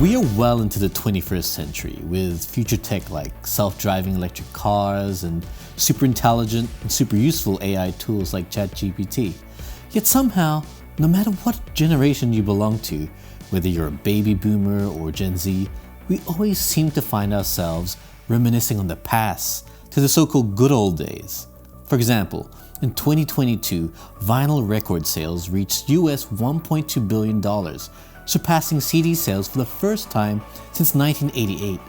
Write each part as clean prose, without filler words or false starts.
We are well into the 21st century with future tech like self-driving electric cars and super intelligent and super useful AI tools like ChatGPT. Yet somehow, no matter what generation you belong to, whether you're a baby boomer or Gen Z, we always seem to find ourselves reminiscing on the past, to the so-called good old days. For example, in 2022, vinyl record sales reached US $1.2 billion, surpassing CD sales for the first time since 1988.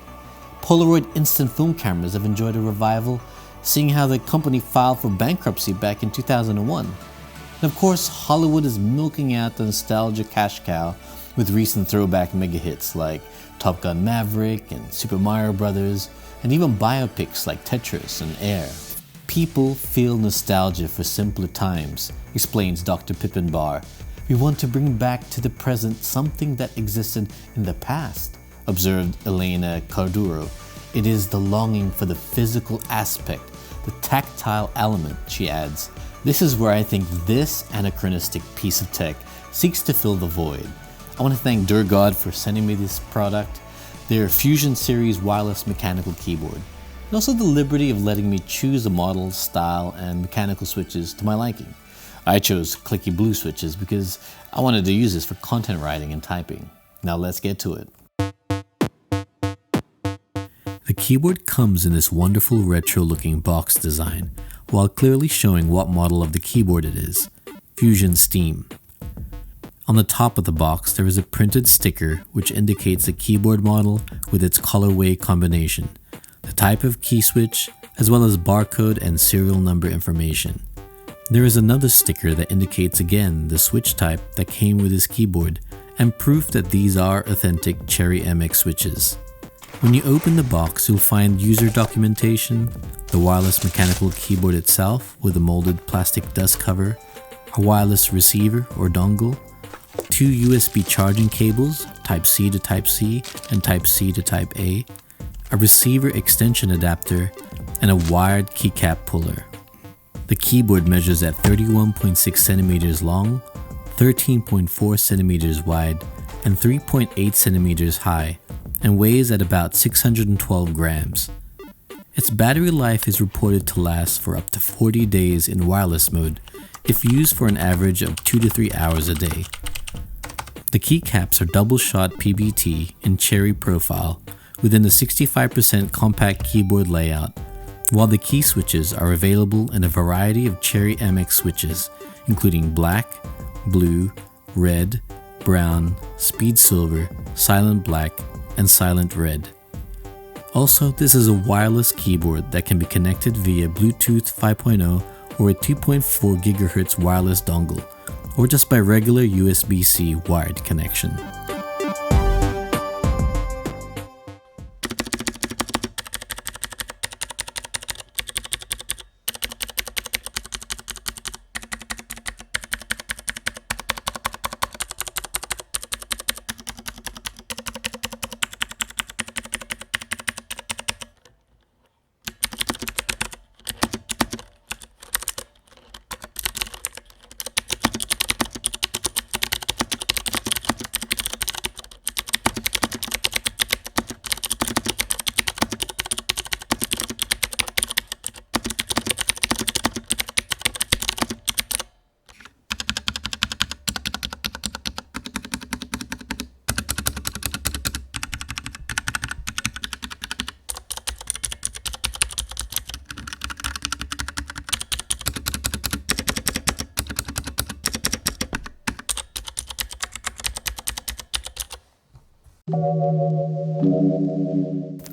Polaroid instant film cameras have enjoyed a revival, seeing how the company filed for bankruptcy back in 2001. And of course, Hollywood is milking out the nostalgia cash cow with recent throwback mega hits like Top Gun Maverick and Super Mario Bros., and even biopics like Tetris and Air. People feel nostalgia for simpler times, explains Dr. Pippin Barr. We want to bring back to the present something that existed in the past, observed Elena Carduro. It is the longing for the physical aspect, the tactile element, she adds. This is where I think this anachronistic piece of tech seeks to fill the void. I want to thank Durgod for sending me this product, their Fusion Series wireless mechanical keyboard, and also the liberty of letting me choose the model, style, and mechanical switches to my liking. I chose clicky blue switches because I wanted to use this for content writing and typing. Now let's get to it. The keyboard comes in this wonderful retro-looking box design, while clearly showing what model of the keyboard it is, Fusion Steam. On the top of the box there is a printed sticker which indicates the keyboard model with its colorway combination, the type of key switch, as well as barcode and serial number information. There is another sticker that indicates again the switch type that came with his keyboard and proof that these are authentic Cherry MX switches. When you open the box, you'll find user documentation, the wireless mechanical keyboard itself with a molded plastic dust cover, a wireless receiver or dongle, 2 USB charging cables, Type-C to Type-C and Type-C to Type-A, a receiver extension adapter, and a wired keycap puller. The keyboard measures at 31.6 centimeters long, 13.4 centimeters wide, and 3.8 centimeters high, and weighs at about 612 grams. Its battery life is reported to last for up to 40 days in wireless mode if used for an average of 2 to 3 hours a day. The keycaps are double-shot PBT in cherry profile within a 65% compact keyboard layout, while the key switches are available in a variety of Cherry MX switches, including black, blue, red, brown, speed silver, silent black, and silent red. Also, this is a wireless keyboard that can be connected via Bluetooth 5.0 or a 2.4 GHz wireless dongle, or just by regular USB-C wired connection.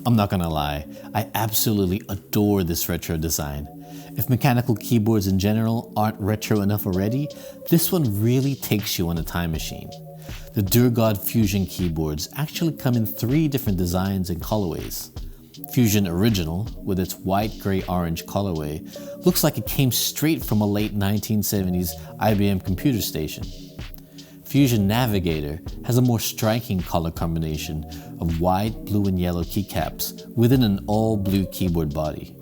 I'm not gonna lie, I absolutely adore this retro design. If mechanical keyboards in general aren't retro enough already, this one really takes you on a time machine. The Durgod Fusion keyboards actually come in 3 different designs and colorways. Fusion Original, with its white, gray, orange colorway, looks like it came straight from a late 1970s IBM computer station. Fusion Navigator has a more striking color combination of white, blue, and yellow keycaps within an all-blue keyboard body.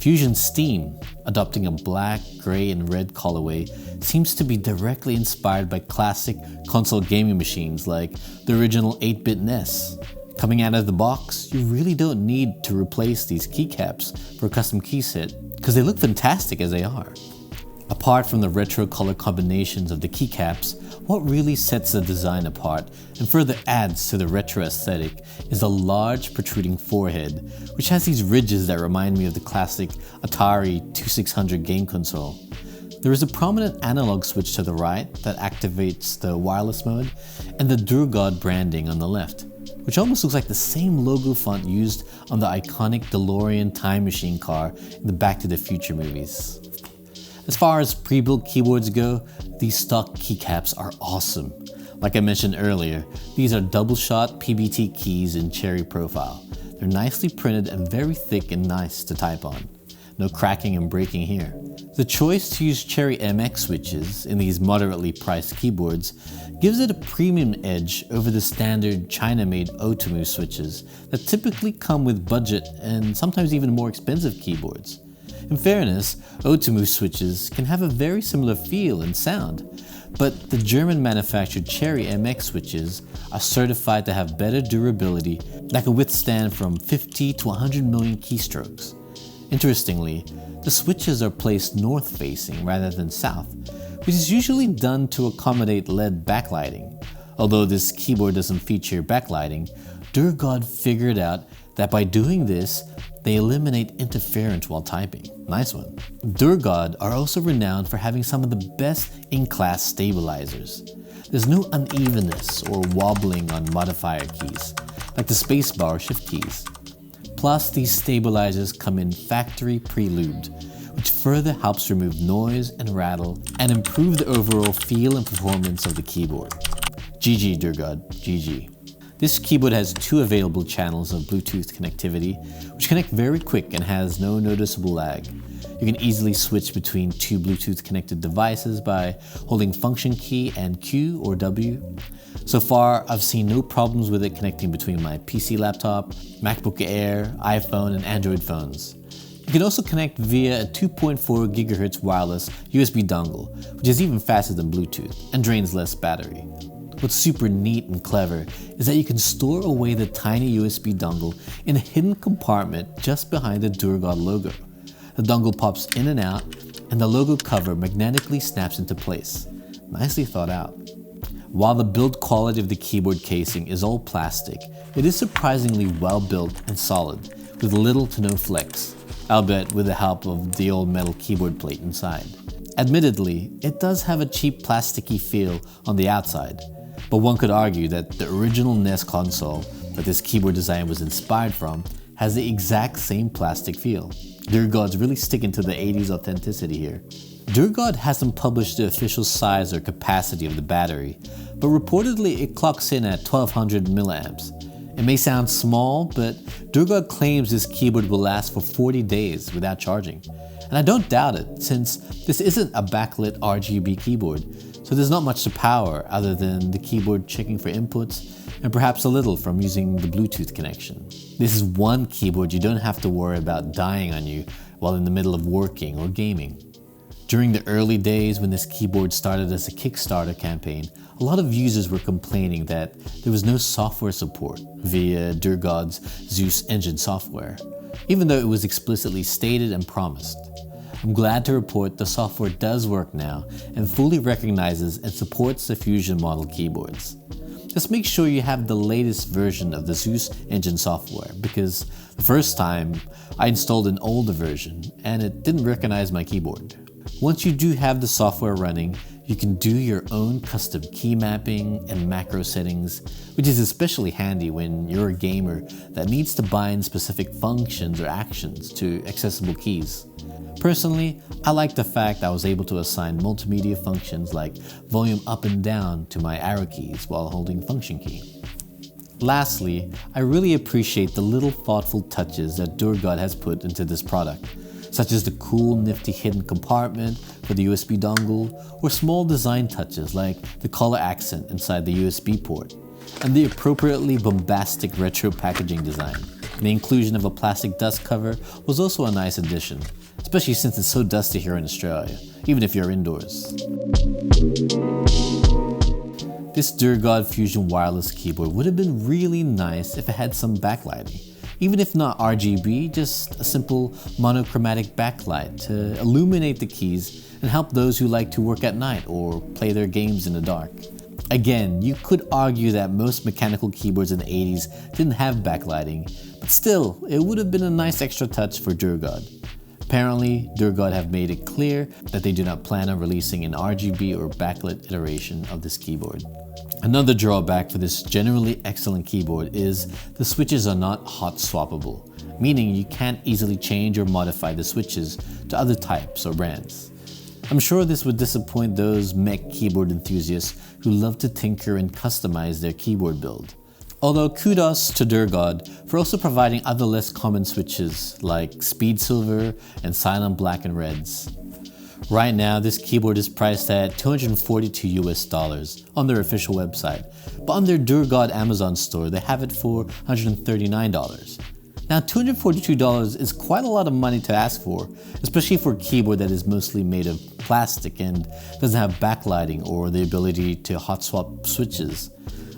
Fusion Steam, adopting a black, gray, and red colorway, seems to be directly inspired by classic console gaming machines like the original 8-bit NES. Coming out of the box, you really don't need to replace these keycaps for a custom key set because they look fantastic as they are. Apart from the retro color combinations of the keycaps, what really sets the design apart and further adds to the retro aesthetic is the large protruding forehead, which has these ridges that remind me of the classic Atari 2600 game console. There is a prominent analog switch to the right that activates the wireless mode, and the Durgod branding on the left, which almost looks like the same logo font used on the iconic DeLorean time machine car in the Back to the Future movies. As far as pre-built keyboards go, these stock keycaps are awesome. Like I mentioned earlier, these are double-shot PBT keys in cherry profile. They're nicely printed and very thick and nice to type on. No cracking and breaking here. The choice to use Cherry MX switches in these moderately priced keyboards gives it a premium edge over the standard China-made Otomu switches that typically come with budget and sometimes even more expensive keyboards. In fairness, Otomu switches can have a very similar feel and sound, but the German-manufactured Cherry MX switches are certified to have better durability that can withstand from 50 to 100 million keystrokes. Interestingly, the switches are placed north-facing rather than south, which is usually done to accommodate LED backlighting. Although this keyboard doesn't feature backlighting, Durgod figured out that by doing this, they eliminate interference while typing. Nice one. Durgod are also renowned for having some of the best in-class stabilizers. There's no unevenness or wobbling on modifier keys, like the spacebar or shift keys. Plus, these stabilizers come in factory pre-lubed, which further helps remove noise and rattle and improve the overall feel and performance of the keyboard. GG Durgod, GG. This keyboard has 2 available channels of Bluetooth connectivity, which connect very quick and has no noticeable lag. You can easily switch between 2 Bluetooth connected devices by holding Function key and Q or W. So far, I've seen no problems with it connecting between my PC laptop, MacBook Air, iPhone, and Android phones. You can also connect via a 2.4 GHz wireless USB dongle, which is even faster than Bluetooth and drains less battery. What's super neat and clever is that you can store away the tiny USB dongle in a hidden compartment just behind the Durgod logo. The dongle pops in and out, and the logo cover magnetically snaps into place. Nicely thought out. While the build quality of the keyboard casing is all plastic, it is surprisingly well built and solid, with little to no flex, albeit with the help of the old metal keyboard plate inside. Admittedly, it does have a cheap plasticky feel on the outside, but one could argue that the original NES console that this keyboard design was inspired from has the exact same plastic feel. Durgod's really sticking to the 80s authenticity here. Durgod hasn't published the official size or capacity of the battery, but reportedly it clocks in at 1200 milliamps. It may sound small, but Durgod claims this keyboard will last for 40 days without charging. And I don't doubt it, since this isn't a backlit RGB keyboard, so there's not much to power other than the keyboard checking for inputs and perhaps a little from using the Bluetooth connection. This is one keyboard you don't have to worry about dying on you while in the middle of working or gaming. During the early days when this keyboard started as a Kickstarter campaign, a lot of users were complaining that there was no software support via Durgod's Zeus Engine software, even though it was explicitly stated and promised. I'm glad to report the software does work now and fully recognizes and supports the Fusion model keyboards. Just make sure you have the latest version of the Zeus Engine software, because the first time I installed an older version and it didn't recognize my keyboard. Once you do have the software running, you can do your own custom key mapping and macro settings, which is especially handy when you're a gamer that needs to bind specific functions or actions to accessible keys. Personally, I like the fact I was able to assign multimedia functions like volume up and down to my arrow keys while holding Function key. Lastly, I really appreciate the little thoughtful touches that Durgod has put into this product, such as the cool nifty hidden compartment for the USB dongle, or small design touches like the color accent inside the USB port, and the appropriately bombastic retro packaging design. and the inclusion of a plastic dust cover was also a nice addition, especially since it's so dusty here in Australia, even if you're indoors. This Durgod Fusion wireless keyboard would have been really nice if it had some backlighting. Even if not RGB, just a simple monochromatic backlight to illuminate the keys and help those who like to work at night or play their games in the dark. Again, you could argue that most mechanical keyboards in the 80s didn't have backlighting, but still, it would have been a nice extra touch for Durgod. Apparently, Durgod have made it clear that they do not plan on releasing an RGB or backlit iteration of this keyboard. Another drawback for this generally excellent keyboard is the switches are not hot swappable, meaning you can't easily change or modify the switches to other types or brands. I'm sure this would disappoint those mech keyboard enthusiasts who love to tinker and customize their keyboard build. Although kudos to Durgod for also providing other less common switches like Speed Silver and Silent Black and Reds. Right now, this keyboard is priced at $242 US on their official website, but on their Durgod Amazon store, they have it for $139. Now, $242 is quite a lot of money to ask for, especially for a keyboard that is mostly made of plastic and doesn't have backlighting or the ability to hot swap switches.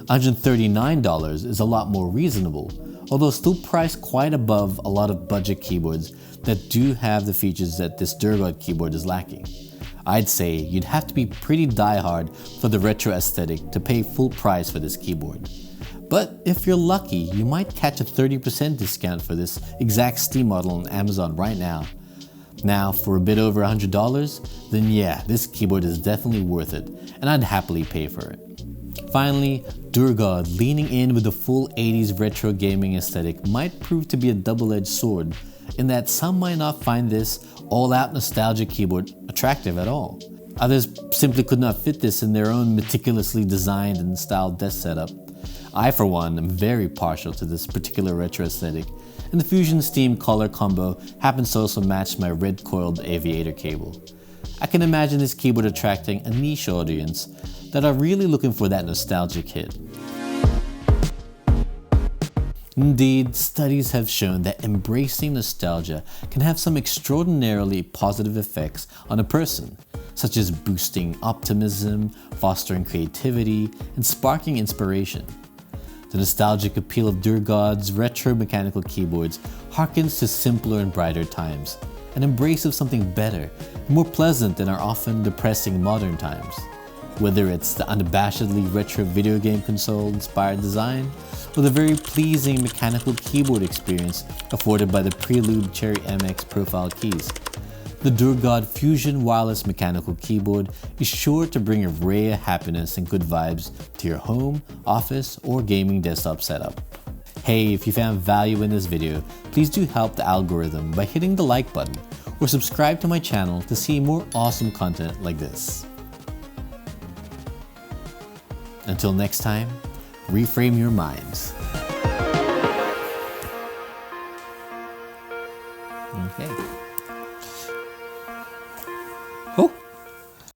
$139 is a lot more reasonable, although still priced quite above a lot of budget keyboards that do have the features that this Durgod keyboard is lacking. I'd say you'd have to be pretty diehard for the retro aesthetic to pay full price for this keyboard. But if you're lucky, you might catch a 30% discount for this exact Steam model on Amazon right now. Now, for a bit over $100, then yeah, this keyboard is definitely worth it, and I'd happily pay for it. Finally, Durgod leaning in with the full 80s retro gaming aesthetic might prove to be a double-edged sword, in that some might not find this all-out nostalgia keyboard attractive at all. Others simply could not fit this in their own meticulously designed and styled desk setup. I, for one, am very partial to this particular retro aesthetic, and the Fusion Steam color combo happens to also match my red coiled aviator cable. I can imagine this keyboard attracting a niche audience that are really looking for that nostalgic hit. Indeed, studies have shown that embracing nostalgia can have some extraordinarily positive effects on a person, such as boosting optimism, fostering creativity, and sparking inspiration. The nostalgic appeal of Durgod's retro mechanical keyboards harkens to simpler and brighter times, an embrace of something better and more pleasant than our often depressing modern times. Whether it's the unabashedly retro video game console-inspired design, or the very pleasing mechanical keyboard experience afforded by the Prelude Cherry MX profile keys, the Durgod Fusion wireless mechanical keyboard is sure to bring a ray of happiness and good vibes to your home, office, or gaming desktop setup. Hey, if you found value in this video, please do help the algorithm by hitting the like button or subscribe to my channel to see more awesome content like this. Until next time, reframe your minds. Okay.